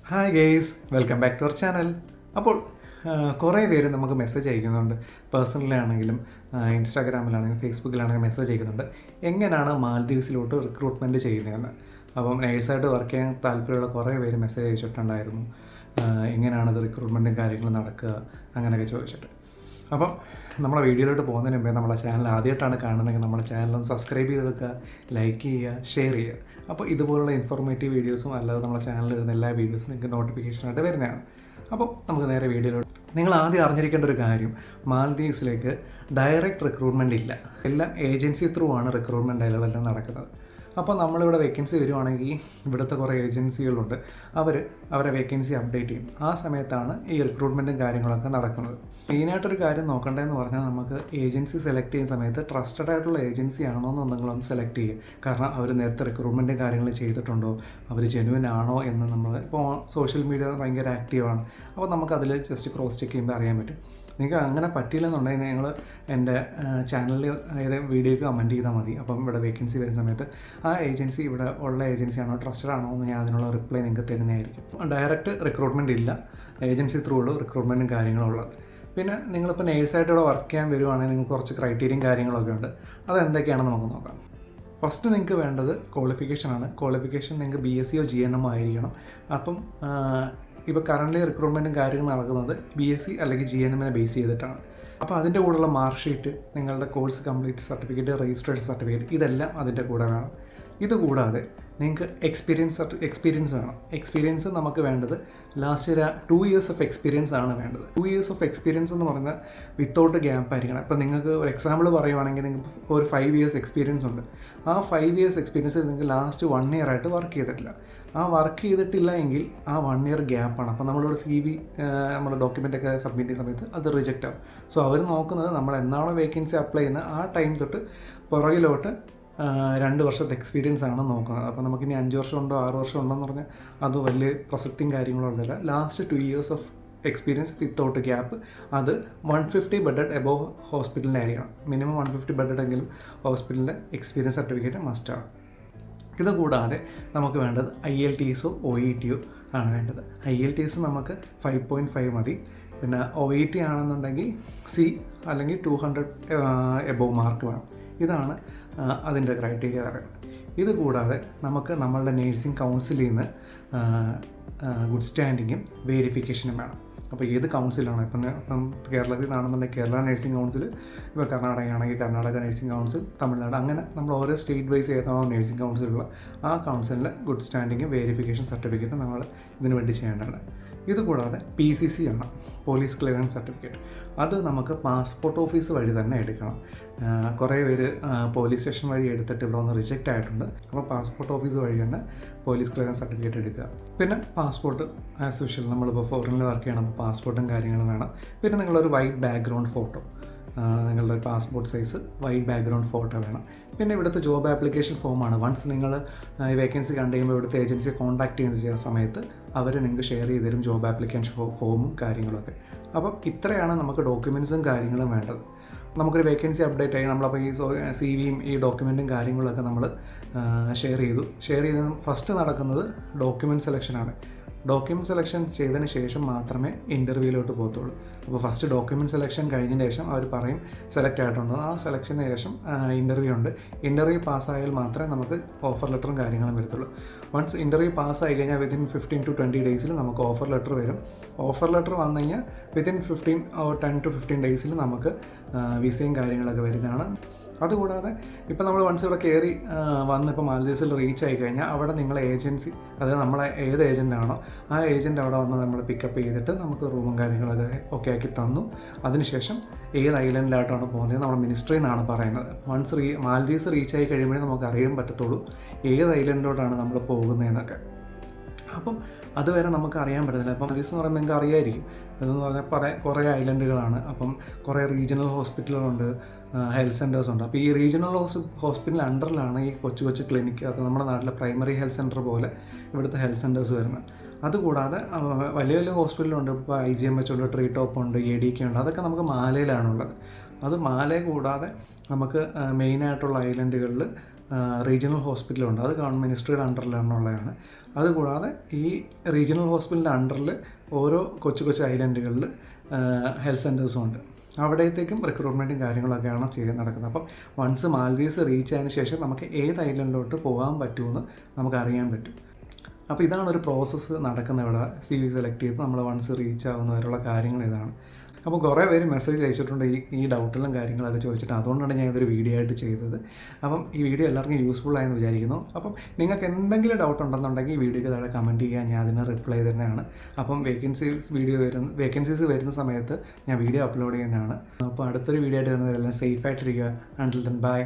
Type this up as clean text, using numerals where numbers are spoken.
Hi guys, welcome back to our channel. അപ്പോൾ കുറേ പേര് നമുക്ക് മെസ്സേജ് അയക്കുന്നുണ്ട്. പേഴ്സണലാണെങ്കിലും ഇൻസ്റ്റാഗ്രാമിലാണെങ്കിലും ഫേസ്ബുക്കിലാണെങ്കിലും മെസ്സേജ് അയക്കുന്നുണ്ട് എങ്ങനെയാണ് മാൽദീവ്സിലോട്ട് റിക്രൂട്ട്മെൻറ്റ് ചെയ്യുന്നതെന്ന്. അപ്പം നേഴ്സായിട്ട് വർക്ക് ചെയ്യാൻ താല്പര്യമുള്ള കുറേ പേര് മെസ്സേജ് അയച്ചിട്ടുണ്ടായിരുന്നു. എങ്ങനെയാണത് റിക്രൂട്ട്മെൻറ്റും കാര്യങ്ങളും നടക്കുക അങ്ങനെയൊക്കെ ചോദിച്ചിട്ട്. അപ്പം നമ്മളെ വീഡിയോയിലോട്ട് പോകുന്നതിന് മുമ്പേ നമ്മളെ ചാനൽ ആദ്യമായിട്ടാണ് കാണുന്നതെങ്കിൽ നമ്മുടെ ചാനലൊന്ന് സബ്സ്ക്രൈബ് ചെയ്ത് വെക്കുക, ലൈക്ക് ചെയ്യുക, ഷെയർ ചെയ്യുക. അപ്പോൾ ഇതുപോലുള്ള ഇൻഫോർമേറ്റീവ് വീഡിയോസും അല്ലാതെ നമ്മുടെ ചാനലിൽ വരുന്ന എല്ലാ വീഡിയോസും നിങ്ങൾക്ക് നോട്ടിഫിക്കേഷനായിട്ട് വരുന്നതാണ്. അപ്പോൾ നമുക്ക് നേരെ വീഡിയോയിലോട്ട്. നിങ്ങൾ ആദ്യം അറിഞ്ഞിരിക്കേണ്ട ഒരു കാര്യം, മാൽദീവ്സിലേക്ക് ഡയറക്റ്റ് റിക്രൂട്ട്മെൻറ്റ് ഇല്ല. എല്ലാം ഏജൻസി ത്രൂ ആണ് റിക്രൂട്ട്മെൻറ്റ് അതിലെല്ലാം നടക്കുന്നത്. അപ്പോൾ നമ്മളിവിടെ വേക്കൻസി വരുവാണെങ്കിൽ ഇവിടുത്തെ കുറേ ഏജൻസികളുണ്ട്, അവരെ വേക്കൻസി അപ്ഡേറ്റ് ചെയ്യും. ആ സമയത്താണ് ഈ റിക്രൂട്ട്മെൻറ്റും കാര്യങ്ങളൊക്കെ നടക്കുന്നത്. മെയിനായിട്ടൊരു കാര്യം നോക്കേണ്ടതെന്ന് പറഞ്ഞാൽ, നമുക്ക് ഏജൻസി സെലക്ട് ചെയ്യുന്ന സമയത്ത് ട്രസ്റ്റഡ് ആയിട്ടുള്ള ഏജൻസി ആണോ എന്ന് നിങ്ങളൊന്ന് സെലക്ട് ചെയ്യുക. കാരണം അവർ നേരത്തെ റിക്രൂട്ട്മെൻറ്റും കാര്യങ്ങൾ ചെയ്തിട്ടുണ്ടോ, അവർ ജെന്യുവൻ ആണോ എന്ന് നമ്മൾ ഇപ്പോൾ സോഷ്യൽ മീഡിയ ഭയങ്കര ആക്റ്റീവാണ്. അപ്പോൾ നമുക്കതിൽ ജസ്റ്റ് ക്രോസ് ചെക്ക് ചെയ്യുമ്പോൾ അറിയാൻ പറ്റും. നിങ്ങൾക്ക് അങ്ങനെ പറ്റിയില്ലെന്നുണ്ടെങ്കിൽ നിങ്ങൾ എൻ്റെ ചാനലിൽ ഏതെങ്കിലും വീഡിയോയ്ക്ക് കമൻറ്റ് ചെയ്താൽ മതി. അപ്പം ഇവിടെ വേക്കൻസി വരുന്ന സമയത്ത് ആ ഏജൻസി ഇവിടെ ഉള്ള ഏജൻസിയാണോ ട്രസ്റ്റഡ് ആണോ എന്ന് ഞാൻ അതിനുള്ള റിപ്ലൈ നിങ്ങൾക്ക് തരുന്നതായിരിക്കും. ഡയറക്റ്റ് റിക്രൂട്ട്മെൻറ്റ് ഇല്ല, ഏജൻസി ത്രൂ ഉള്ളൂ റിക്രൂട്ട്മെൻറ്റും കാര്യങ്ങളും ഉള്ളത്. പിന്നെ നിങ്ങളിപ്പോൾ നേഴ്സായിട്ട് ഇവിടെ വർക്ക് ചെയ്യാൻ വരുവാണെങ്കിൽ നിങ്ങൾക്ക് കുറച്ച് ക്രൈറ്റീരിയയും കാര്യങ്ങളൊക്കെ ഉണ്ട്. അതെന്തൊക്കെയാണെന്ന് നമുക്ക് നോക്കാം. ഫസ്റ്റ് നിങ്ങൾക്ക് വേണ്ടത് ക്വാളിഫിക്കേഷനാണ്. ക്വാളിഫിക്കേഷൻ നിങ്ങൾക്ക് BSc GNM ആയിരിക്കണം. അപ്പം ഇപ്പോൾ കറൻ്റ് റിക്രൂട്ട്മെൻറ്റും കാര്യങ്ങളും നടക്കുന്നത് BSc അല്ലെങ്കിൽ GNM ബേസ് ചെയ്തിട്ടാണ്. അപ്പോൾ അതിൻ്റെ കൂടെയുള്ള മാർക്ക് ഷീറ്റ്, നിങ്ങളുടെ course complete certificate, registration certificate, ഇതെല്ലാം അതിൻ്റെ കൂടെ വേണം. ഇതുകൂടാതെ നിങ്ങൾക്ക് എക്സ്പീരിയൻസ് വേണം. എക്സ്പീരിയൻസ് നമുക്ക് വേണ്ടത് ലാസ്റ്റ് 2 years ഓഫ് എക്സ്പീരിയൻസ് ആണ് വേണ്ടത്. 2 years ഓഫ് എക്സ്പീരിയൻസ് എന്ന് പറഞ്ഞാൽ വിത്തൗട്ട് ഗ്യാപ്പ് ആയിരിക്കണം. ഇപ്പോൾ നിങ്ങൾക്ക് ഒരു എക്സാമ്പിൾ പറയുവാണെങ്കിൽ നിങ്ങൾക്ക് ഒരു 5 years എക്സ്പീരിയൻസ് ഉണ്ട്. ആ 5 years എക്സ്പീരിയൻസ് നിങ്ങൾക്ക് ലാസ്റ്റ് 1 year ആയിട്ട് വർക്ക് ചെയ്തിട്ടില്ല. ആ വർക്ക് ചെയ്തിട്ടില്ല എങ്കിൽ ആ 1 year ഗ്യാപ്പാണ്. അപ്പോൾ നമ്മളിവിടെ CV നമ്മുടെ ഡോക്യുമെൻ്റൊക്കെ സബ്മിറ്റ് ചെയ്യുന്ന സമയത്ത് അത് റിജക്റ്റ് ആവും. സോ അവർ നോക്കുന്നത് നമ്മൾ എന്നാണോ വേക്കൻസി അപ്ലൈ ചെയ്യുന്നത് ആ ടൈം തൊട്ട് പുറകിലോട്ട് 2 വർഷത്തെ എക്സ്പീരിയൻസ് ആണ് നോക്കുന്നത്. അപ്പോൾ നമുക്കിനി 5 വർഷം ഉണ്ടോ 6 വർഷം ഉണ്ടോ എന്ന് പറഞ്ഞാൽ അത് വലിയ പ്രസക്തിയും കാര്യങ്ങളും ഉള്ളതല്ല. Last 2 years of experience without gap, അത് 150 ബെഡഡ് എബോവ് ഹോസ്പിറ്റലിനായിരിക്കണം. മിനിമം 150 ബെഡഡ് എങ്കിലും ഹോസ്പിറ്റലിൻ്റെ എക്സ്പീരിയൻസ് സർട്ടിഫിക്കറ്റ് മസ്റ്റാണ്. ഇതുകൂടാതെ നമുക്ക് വേണ്ടത് IELTS OET ആണ് വേണ്ടത്. IELTS നമുക്ക് 5.5 മതി. പിന്നെ OET ആണെന്നുണ്ടെങ്കിൽ C അല്ലെങ്കിൽ 200 എബോവ് മാർക്ക് വേണം. ഇതാണ് അതിൻ്റെ ക്രൈറ്റീരിയ പറയുന്നത്. ഇതുകൂടാതെ നമുക്ക് നമ്മളുടെ നേഴ്സിംഗ് കൗൺസിലിൽ നിന്ന് ഗുഡ് സ്റ്റാൻഡിങ്ങും വെരിഫിക്കേഷനും വേണം. അപ്പോൾ ഏത് കൗൺസിലാണോ, ഇപ്പം കേരളത്തിൽ നിന്നാണെന്നുണ്ടെങ്കിൽ കേരള നഴ്സിംഗ് കൗൺസിൽ, ഇപ്പോൾ കർണാടകയാണെങ്കിൽ കർണാടക നഴ്സിംഗ് കൗൺസിൽ, തമിഴ്നാട്, അങ്ങനെ നമ്മൾ ഓരോ സ്റ്റേറ്റ് വൈസ് ഏതാണോ നഴ്സിംഗ് കൗൺസിലുള്ള ആ കൗൺസിലിലെ ഗുഡ് സ്റ്റാൻഡിങ്ങും വെരിഫിക്കേഷൻ സർട്ടിഫിക്കറ്റ് നമ്മൾ ഇതിനു വേണ്ടി ചെയ്യേണ്ടതാണ്. ഇതുകൂടാതെ PCC ആണ്, പോലീസ് ക്ലിയറൻസ് സർട്ടിഫിക്കറ്റ്. അത് നമുക്ക് പാസ്പോർട്ട് ഓഫീസ് വഴി തന്നെ എടുക്കണം. കുറേ പേര് പോലീസ് സ്റ്റേഷൻ വഴി എടുത്തിട്ട് ഇവിടെ ഒന്ന് റിജക്റ്റ് ആയിട്ടുണ്ട്. അപ്പോൾ പാസ്പോർട്ട് ഓഫീസ് വഴി തന്നെ പോലീസ് ക്ലിയറൻസ് സർട്ടിഫിക്കറ്റ് എടുക്കുക. പിന്നെ പാസ്പോർട്ട് ആസ് യൂഷ്വൽ നമ്മളിപ്പോൾ ഫോറിനിൽ വർക്ക് ചെയ്യണം, പാസ്പോർട്ടും കാര്യങ്ങളും വേണം. പിന്നെ നിങ്ങളൊരു വൈറ്റ് ബാക്ക്ഗ്രൗണ്ട് ഫോട്ടോ, നിങ്ങളുടെ passport size white background photo വേണം. പിന്നെ ഇവിടുത്തെ ജോബ് ആപ്ലിക്കേഷൻ ഫോമാണ്. വൺസ് നിങ്ങൾ വേക്കൻസി കണ്ടു കഴിയുമ്പോൾ ഇവിടുത്തെ ഏജൻസിയെ കോൺടാക്ട് ചെയ്യുന്ന സമയത്ത് അവർ നിങ്ങൾക്ക് ഷെയർ ചെയ്ത് തരും ജോബ് ആപ്ലിക്കേഷൻ ഫോമും കാര്യങ്ങളൊക്കെ. അപ്പം ഇത്രയാണ് നമുക്ക് ഡോക്യുമെൻറ്റ്സും കാര്യങ്ങളും വേണ്ടത്. നമുക്കൊരു വേക്കൻസി അപ്ഡേറ്റ് ആയി നമ്മളപ്പോൾ ഈ CVയും ഈ ഡോക്യുമെൻറ്റും കാര്യങ്ങളൊക്കെ നമ്മൾ ഷെയർ ചെയ്ത് ഫസ്റ്റ് നടക്കുന്നത് ഡോക്യുമെൻറ്റ് സെലക്ഷനാണ്. ഡോക്യുമെൻറ്റ് സെലക്ഷൻ ചെയ്തതിന് ശേഷം മാത്രമേ ഇൻ്റർവ്യൂവിലോട്ട് പോകത്തുള്ളൂ. അപ്പോൾ ഫസ്റ്റ് ഡോക്യുമെൻറ്റ് സെലക്ഷൻ കഴിഞ്ഞതിന് ശേഷം അവർ പറയും സെലക്ട് ആയിട്ടുണ്ടോ. ആ സെലക്ഷന് ശേഷം ഇൻ്റർവ്യൂ ഉണ്ട്. ഇൻ്റർവ്യൂ പാസ്സായാൽ മാത്രമേ നമുക്ക് ഓഫർ ലെറ്ററും കാര്യങ്ങളും വരത്തുള്ളൂ. വൺസ് ഇൻ്റർവ്യൂ പാസ്സായി കഴിഞ്ഞാൽ വിത്തിൻ 15 to 20 ഡേയ്സിൽ നമുക്ക് ഓഫർ ലെറ്റർ വരും. ഓഫർ ലെറ്റർ വന്നു കഴിഞ്ഞാൽ വിത്തിൻ 10 to 15 ഡേയ്സിൽ നമുക്ക് വിസയും കാര്യങ്ങളൊക്കെ വരുന്നതാണ്. അതുകൂടാതെ ഇപ്പോൾ നമ്മൾ വൺസ് ഇവിടെ കയറി വന്നിപ്പോൾ മാൽദീവ്സിൽ റീച്ച് ആയി കഴിഞ്ഞാൽ അവിടെ നിങ്ങളെ ഏജൻസി, അതായത് നമ്മളെ ഏത് ഏജൻ്റാണോ ആ ഏജൻറ്റ് അവിടെ വന്ന് നമ്മൾ പിക്കപ്പ് ചെയ്തിട്ട് നമുക്ക് റൂമും കാര്യങ്ങളൊക്കെ ഓക്കെ ആക്കി തന്നു. അതിനുശേഷം ഏത് ഐലൻഡിലായിട്ടാണ് പോകുന്നത് നമ്മുടെ മിനിസ്ട്രിയിൽ നിന്നാണ് പറയുന്നത്. വൺസ് മാൽദീവ്സ് റീച്ച് ആയി കഴിയുമ്പോഴേ നമുക്ക് അറിയാൻ പറ്റത്തുള്ളൂ ഏത് ഐലൻഡിലോട്ടാണ് നമ്മൾ പോകുന്നതെന്നൊക്കെ. അപ്പം അതുവരെ നമുക്ക് അറിയാൻ പറ്റത്തില്ല. അപ്പം മാൽദീവ്സ് എന്ന് പറയുമ്പോൾ നിങ്ങൾക്ക് അറിയായിരിക്കും, ഇതെന്ന് പറഞ്ഞാൽ കുറേ ഐലൻഡുകളാണ്. അപ്പം കുറേ റീജിയണൽ ഹോസ്പിറ്റലുകളുണ്ട്, ഹെൽത്ത് സെൻറ്റേഴ്സ് ഉണ്ട്. അപ്പോൾ ഈ റീജിയണൽ ഹോസ്പിറ്റൽ അണ്ടറിലാണ് ഈ കൊച്ചു ക്ലിനിക്ക്, അത് നമ്മുടെ നാട്ടിലെ പ്രൈമറി ഹെൽത്ത് സെൻറ്റർ പോലെ ഇവിടുത്തെ ഹെൽത്ത് സെൻറ്റേഴ്സ് വരുന്നത്. അതുകൂടാതെ വലിയ ഹോസ്പിറ്റലുണ്ട്. ഇപ്പോൾ IGMH ഉണ്ട്, ട്രീ ടോപ്പ് ഉണ്ട്, ADK ഉണ്ട്. അതൊക്കെ നമുക്ക് മാലയിലാണുള്ളത്. അത് മാലയെ കൂടാതെ നമുക്ക് മെയിനായിട്ടുള്ള ഐലൻഡുകളിൽ റീജിയണൽ ഹോസ്പിറ്റലുണ്ട്. അത് ഗവൺമെൻറ് മിനിസ്ട്രിയുടെ അണ്ടറിലാണുള്ളതാണ്. അതുകൂടാതെ ഈ റീജിയണൽ ഹോസ്പിറ്റലിൻ്റെ അണ്ടറിൽ ഓരോ കൊച്ചു കൊച്ചു ഐലൻഡുകളിൽ ഹെൽത്ത് സെൻറ്റേഴ്സും ഉണ്ട്. അവിടത്തേക്കും റിക്രൂട്ട്മെൻറ്റും കാര്യങ്ങളൊക്കെയാണ് നടക്കുന്നത്. അപ്പം വൺസ് മാൽദീവ്സ് റീച്ച് ആയതിനു ശേഷം നമുക്ക് ഏത് ഐലൻഡിലോട്ട് പോകാൻ പറ്റുമെന്ന് നമുക്ക് അറിയാൻ പറ്റും. അപ്പോൾ ഇതാണ് ഒരു പ്രോസസ്സ് നടക്കുന്ന ഇവിടെ. CV സെലക്ട് ചെയ്ത് നമ്മൾ വൺസ് റീച്ച് ആവുന്നവരുള്ള കാര്യങ്ങൾ ഇതാണ്. അപ്പോൾ കുറേ പേര് മെസ്സേജ് അയച്ചിട്ടുണ്ട് ഈ ഡൗട്ടുകളും കാര്യങ്ങളൊക്കെ ചോദിച്ചിട്ട്. അതുകൊണ്ടാണ് ഞാൻ ഇതൊരു വീഡിയോ ആയിട്ട് ചെയ്തത്. അപ്പം ഈ വീഡിയോ എല്ലാവർക്കും യൂസ്ഫുൾ ആയെന്ന് വിചാരിക്കുന്നു. അപ്പം നിങ്ങൾക്ക് എന്തെങ്കിലും ഡൗട്ട് ഉണ്ടെന്നുണ്ടെങ്കിൽ ഈ വീഡിയോയ്ക്ക് താഴെ കമൻറ്റ് ചെയ്യുക, ഞാൻ അതിന് റിപ്ലൈ തന്നെയാണ്. അപ്പം വേക്കൻസീസ് വരുന്ന സമയത്ത് ഞാൻ വീഡിയോ അപ്ലോഡ് ചെയ്യുന്നതാണ്. അപ്പോൾ അടുത്തൊരു വീഡിയോ ആയിട്ട് വരുന്നവരെല്ലാം സേഫ് ആയിട്ടിരിക്കുക. Until then bye.